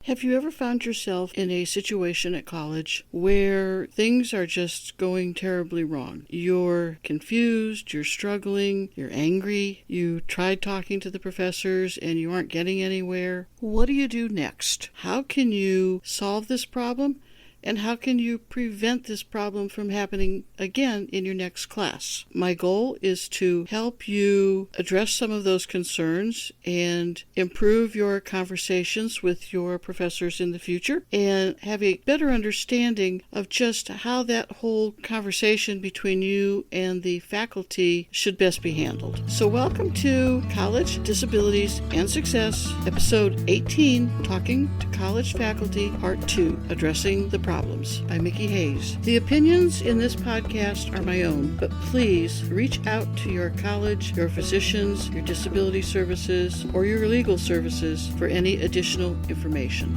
Have you ever found yourself in a situation at college where things are just going terribly wrong? You're confused, you're struggling, you're angry, you tried talking to the professors and you aren't getting anywhere. What do you do next? How can you solve this problem? And how can you prevent this problem from happening again in your next class? My goal is to help you address some of those concerns and improve your conversations with your professors in the future and have a better understanding of just how that whole conversation between you and the faculty should best be handled. So welcome to College, Disabilities, and Success, Episode 18, Talking to College Faculty, Part 2, Addressing the Problems by Mickey Hayes. The opinions in this podcast are my own, but please reach out to your college, your physicians, your disability services, or your legal services for any additional information.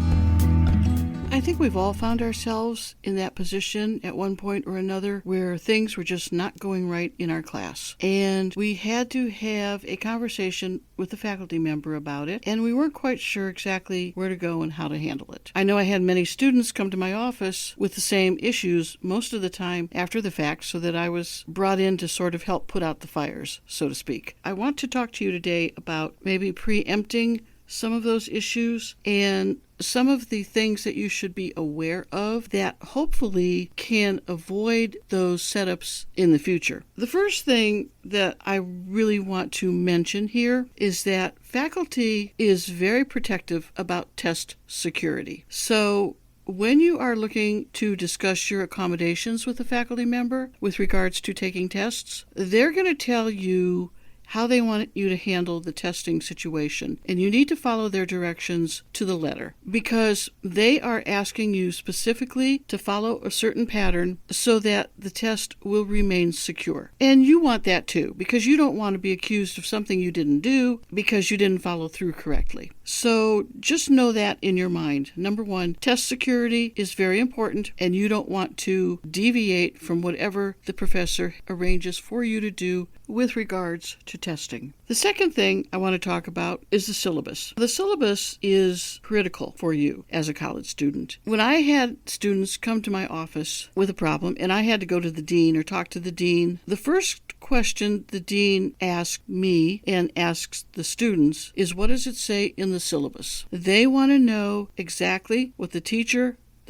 I think we've all found ourselves in that position at one point or another where things were just not going right in our class. And we had to have a conversation with a faculty member about it, and we weren't quite sure exactly where to go and how to handle it. I know I had many students come to my office with the same issues most of the time after the fact, so that I was brought in to sort of help put out the fires, so to speak. I want to talk to you today about maybe preempting some of those issues and some of the things that you should be aware of that hopefully can avoid those setups in the future. The first thing that I really want to mention here is that faculty is very protective about test security. So when you are looking to discuss your accommodations with a faculty member with regards to taking tests, they're going to tell you how they want you to handle the testing situation. And you need to follow their directions to the letter because they are asking you specifically to follow a certain pattern so that the test will remain secure. And you want that too, because you don't want to be accused of something you didn't do because you didn't follow through correctly. So just know that in your mind. Number one, test security is very important, and you don't want to deviate from whatever the professor arranges for you to do with regards to testing. The second thing I want to talk about is the syllabus. The syllabus is critical for you as a college student. When I had students come to my office with a problem and I had to go to the dean or talk to the dean, the first question the dean asked me and asks the students is, what does it say in the syllabus? They want to know exactly what the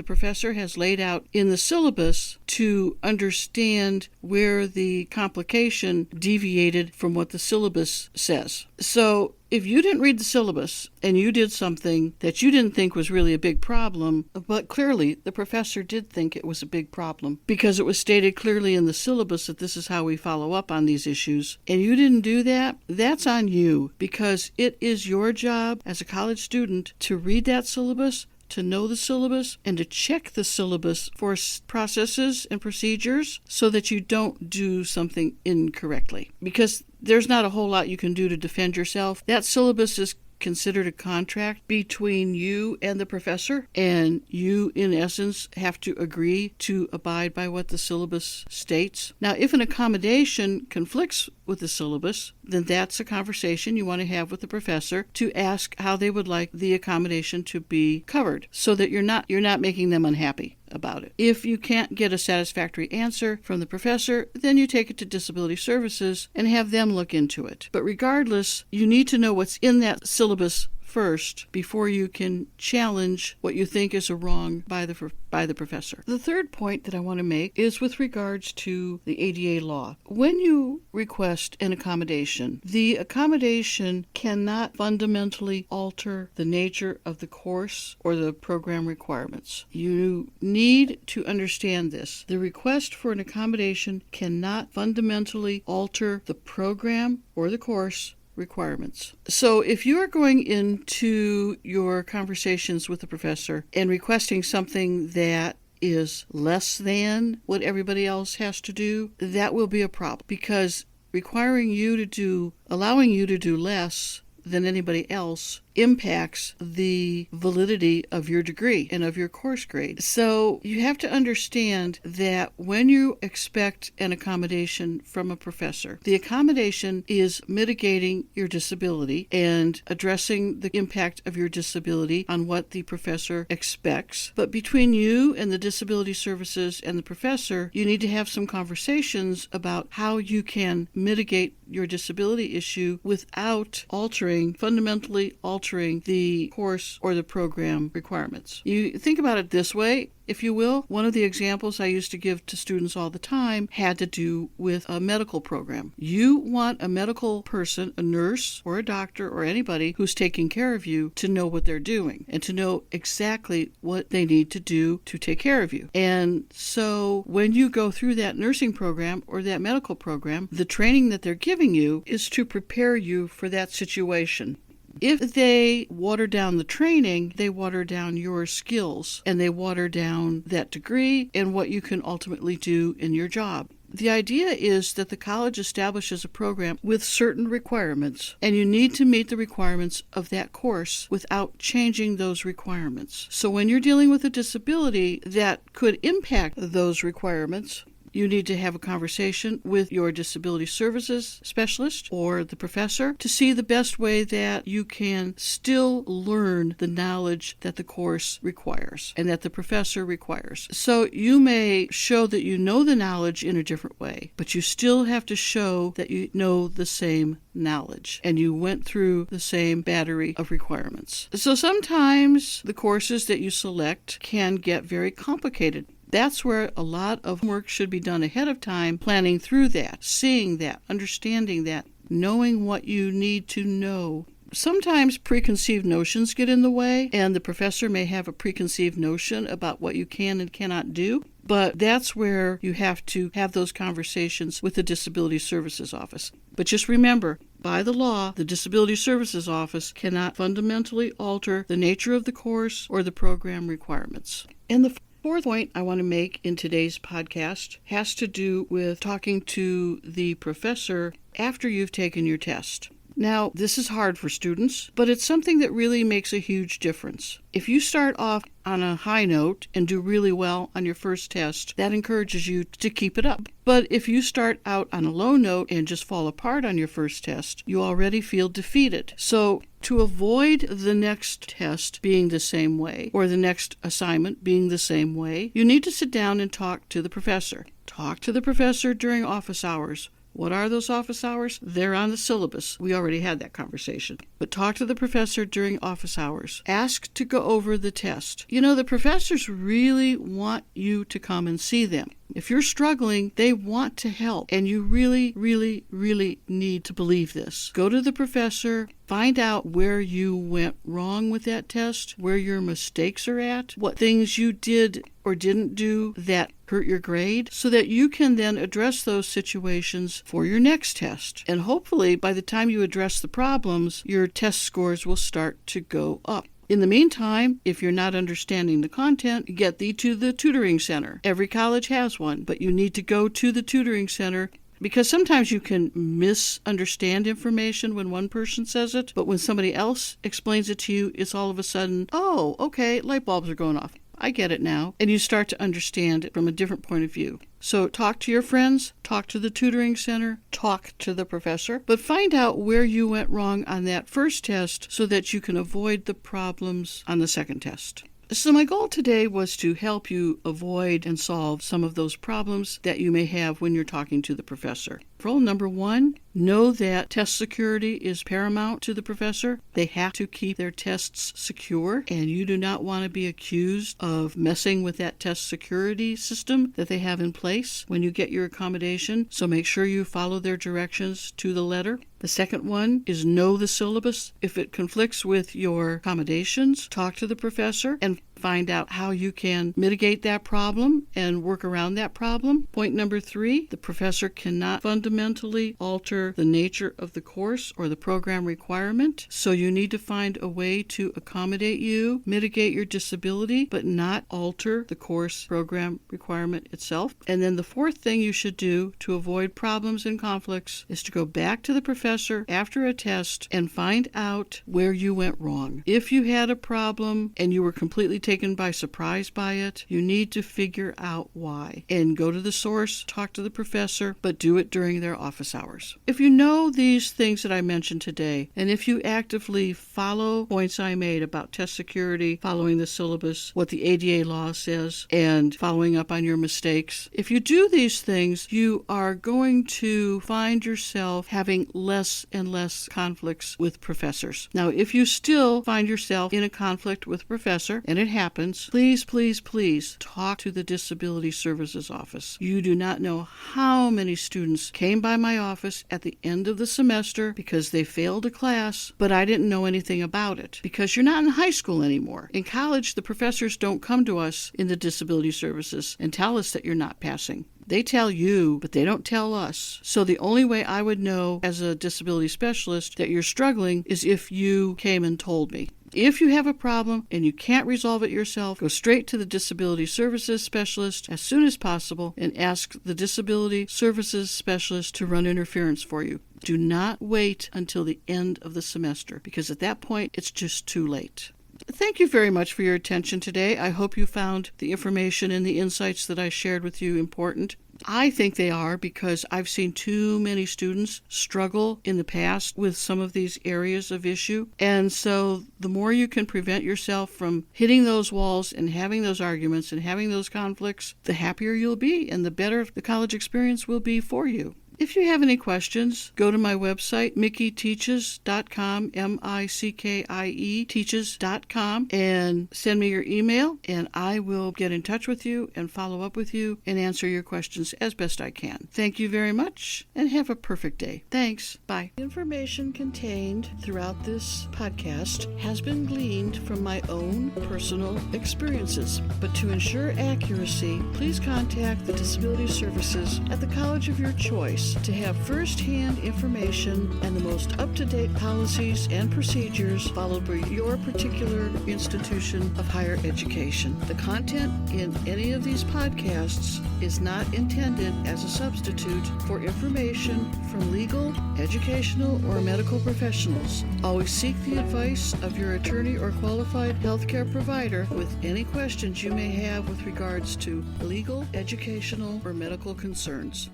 professor has laid out in the syllabus to understand where the complication deviated from what the syllabus says. So if you didn't read the syllabus and you did something that you didn't think was really a big problem, but clearly the professor did think it was a big problem because it was stated clearly in the syllabus that this is how we follow up on these issues, and you didn't do that, that's on you, because it is your job as a college student to read that syllabus, to know the syllabus, and to check the syllabus for processes and procedures so that you don't do something incorrectly. Because there's not a whole lot you can do to defend yourself. That syllabus is considered a contract between you and the professor, and you, in essence, have to agree to abide by what the syllabus states. Now, if an accommodation conflicts with the syllabus, then that's a conversation you want to have with the professor to ask how they would like the accommodation to be covered so that you're not making them unhappy about it. If you can't get a satisfactory answer from the professor, then you take it to disability services and have them look into it. But regardless, you need to know what's in that syllabus first before you can challenge what you think is a wrong by the professor. The third point that I want to make is with regards to the ADA law. When you request an accommodation, the accommodation cannot fundamentally alter the nature of the course or the program requirements. You need to understand this. The request for an accommodation cannot fundamentally alter the program or the course requirements. So if you are going into your conversations with the professor and requesting something that is less than what everybody else has to do, that will be a problem, because allowing you to do less than anybody else impacts the validity of your degree and of your course grade. So you have to understand that when you expect an accommodation from a professor, the accommodation is mitigating your disability and addressing the impact of your disability on what the professor expects. But between you and the disability services and the professor, you need to have some conversations about how you can mitigate your disability issue without fundamentally altering the course or the program requirements. You think about it this way, if you will. One of the examples I used to give to students all the time had to do with a medical program. You want a medical person, a nurse or a doctor or anybody who's taking care of you, to know what they're doing and to know exactly what they need to do to take care of you. And so when you go through that nursing program or that medical program, the training that they're giving you is to prepare you for that situation. If they water down the training, they water down your skills and they water down that degree and what you can ultimately do in your job. The idea is that the college establishes a program with certain requirements, and you need to meet the requirements of that course without changing those requirements. So when you're dealing with a disability that could impact those requirements, you need to have a conversation with your disability services specialist or the professor to see the best way that you can still learn the knowledge that the course requires and that the professor requires. So you may show that you know the knowledge in a different way, but you still have to show that you know the same knowledge and you went through the same battery of requirements. So sometimes the courses that you select can get very complicated. That's where a lot of work should be done ahead of time, planning through that, seeing that, understanding that, knowing what you need to know. Sometimes preconceived notions get in the way, and the professor may have a preconceived notion about what you can and cannot do. But that's where you have to have those conversations with the Disability Services Office. But just remember, by the law, the Disability Services Office cannot fundamentally alter the nature of the course or the program requirements. And the fourth point I want to make in today's podcast has to do with talking to the professor after you've taken your test. Now, this is hard for students, but it's something that really makes a huge difference. If you start off on a high note and do really well on your first test, that encourages you to keep it up. But if you start out on a low note and just fall apart on your first test, you already feel defeated. So to avoid the next test being the same way, or the next assignment being the same way, you need to sit down and talk to the professor. Talk to the professor during office hours. What are those office hours? They're on the syllabus. We already had that conversation. But talk to the professor during office hours. Ask to go over the test. You know, the professors really want you to come and see them. If you're struggling, they want to help, and you really, really, really need to believe this. Go to the professor, find out where you went wrong with that test, where your mistakes are at, what things you did or didn't do that hurt your grade, so that you can then address those situations for your next test. And hopefully, by the time you address the problems, your test scores will start to go up. In the meantime, if you're not understanding the content, get thee to the tutoring center. Every college has one, but you need to go to the tutoring center, because sometimes you can misunderstand information when one person says it, but when somebody else explains it to you, it's all of a sudden, oh, okay, light bulbs are going off. I get it now. And you start to understand it from a different point of view. So talk to your friends, talk to the tutoring center, talk to the professor, but find out where you went wrong on that first test so that you can avoid the problems on the second test. So my goal today was to help you avoid and solve some of those problems that you may have when you're talking to the professor. Rule number 1, know that test security is paramount to the professor. They have to keep their tests secure, and you do not want to be accused of messing with that test security system that they have in place when you get your accommodation. So make sure you follow their directions to the letter. The second one is know the syllabus. If it conflicts with your accommodations, talk to the professor and find out how you can mitigate that problem and work around that problem. Point number 3, the professor cannot fundamentally alter the nature of the course or the program requirement, so you need to find a way to accommodate you, mitigate your disability, but not alter the course program requirement itself. And then the 4th thing you should do to avoid problems and conflicts is to go back to the professor after a test and find out where you went wrong. If you had a problem and you were completely taken by surprise by it, you need to figure out why and go to the source, talk to the professor, but do it during their office hours. If you know these things that I mentioned today, and if you actively follow points I made about test security, following the syllabus, what the ADA law says, and following up on your mistakes, if you do these things, you are going to find yourself having less and less conflicts with professors. Now, if you still find yourself in a conflict with a professor, and it happens, please, please, please talk to the Disability Services Office. You do not know how many students came by my office at the end of the semester because they failed a class, but I didn't know anything about it because you're not in high school anymore. In college, the professors don't come to us in the disability services and tell us that you're not passing. They tell you, but they don't tell us. So the only way I would know as a disability specialist that you're struggling is if you came and told me. If you have a problem and you can't resolve it yourself, go straight to the Disability Services Specialist as soon as possible and ask the Disability Services Specialist to run interference for you. Do not wait until the end of the semester, because at that point, it's just too late. Thank you very much for your attention today. I hope you found the information and the insights that I shared with you important. I think they are, because I've seen too many students struggle in the past with some of these areas of issue. And so the more you can prevent yourself from hitting those walls and having those arguments and having those conflicts, the happier you'll be and the better the college experience will be for you. If you have any questions, go to my website, mickieteaches.com, MICKIE teaches.com, and send me your email, and I will get in touch with you and follow up with you and answer your questions as best I can. Thank you very much, and have a perfect day. Thanks. Bye. Information contained throughout this podcast has been gleaned from my own personal experiences, but to ensure accuracy, please contact the Disability Services at the college of your choice to have first-hand information and the most up-to-date policies and procedures followed by your particular institution of higher education. The content in any of these podcasts is not intended as a substitute for information from legal, educational, or medical professionals. Always seek the advice of your attorney or qualified healthcare provider with any questions you may have with regards to legal, educational, or medical concerns.